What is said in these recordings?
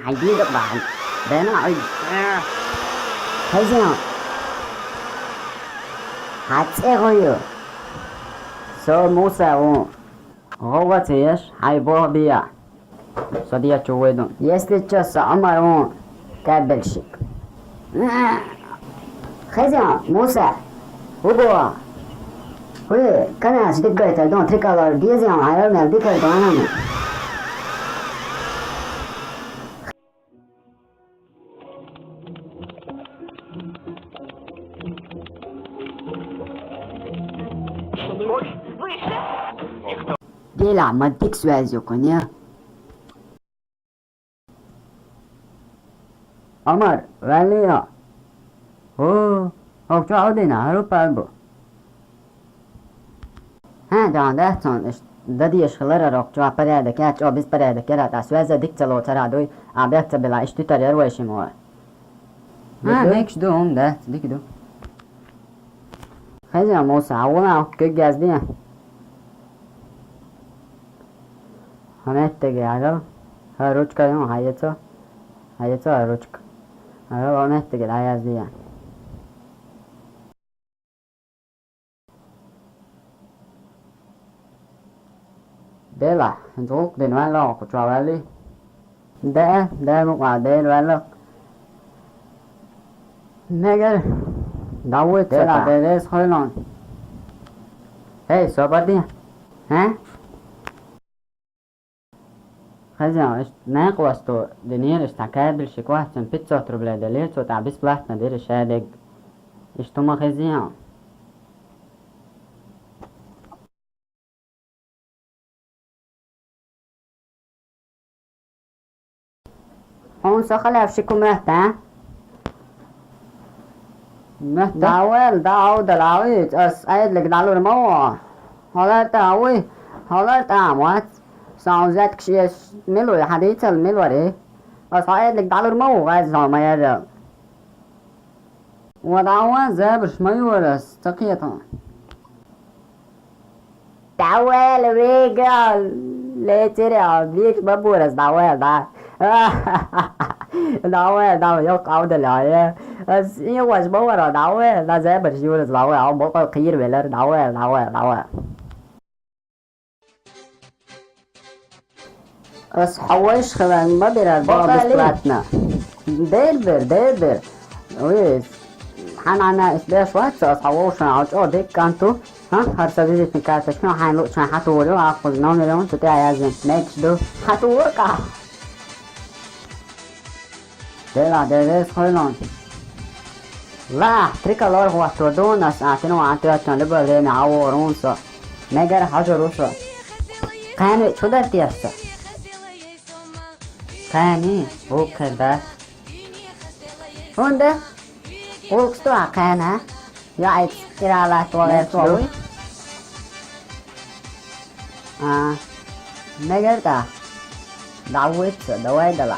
还低着吧，在那儿，还行，还这个有，so Musa هو تيش هيبوه بيا صديق جويدون يستيجا سأمرون قبل شيك خزيان موسى هو كان أشتغل كده دون تريكالر ديزيان عيال من ديكر دوانا بيلعب ما اديك سؤال يكون يا عمر وليا هو شو عودنا هرب قلبه ها جان ده چون دادی اشخلر را جو پرده که جو بیس پرده که را تسویز دیک چلو ترا دوی آبیت بلا اشتی تریر ویشی مو ها نیکش دو هم ده دیک دو خیلی موسى اولا که گزدیه هنتگه اگر هروچ کردیم هایتو هروچ اگر هنتگه لایزدیه Bella, thuốc thì nói lo của trò ra đi. Để một quả để nói lo. Nè cái đâu ấy thế là để thôi non. Hey, sao bắt đi? Hả? خزيان ناقوستو دنير استعكاد الشكواه تنبتسو تربلا دليرتو تعبس بلاحت ندير الشادق اشتما خزيان هون سخلا فشكو مهتا داويل داو دلاويت اس ايد لك دالو رمو هلا تاوي هلا تاموات ساوزات كشيش ملو حديث الملو ري اس ايد لك دالو رمو غاز ما يرى وداوا زابش ما يورس تقيتا داويل ريجال ليتري بيك بابورس داويل دا đau yếu cao được lại yêu quá bố rồi đau là dễ bật siêu được đau ông bố có khí về lên đau أصحوش خلنا ما بيرد بسلاتنا دير ويس حنا إسباش وقت أصحوش نعوش ديك كانتو ها هرسبيزي في كاسة شنو حنلو شنو حتورو عقل نون اليوم تتاعي يازن نيكس دو حتوركا Thế là để thôi non là tricolor hoa trodonas ateno ateo chanle lên áo ron so negar hajo so kani choda tiasa kani okada onda oksto akana ya it kirala toale so negar ta dawit dawai dala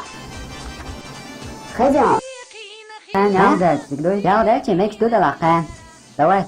خزيان كان يا ده تقدر يا ده تشي ميكس دو ده لا كان دواي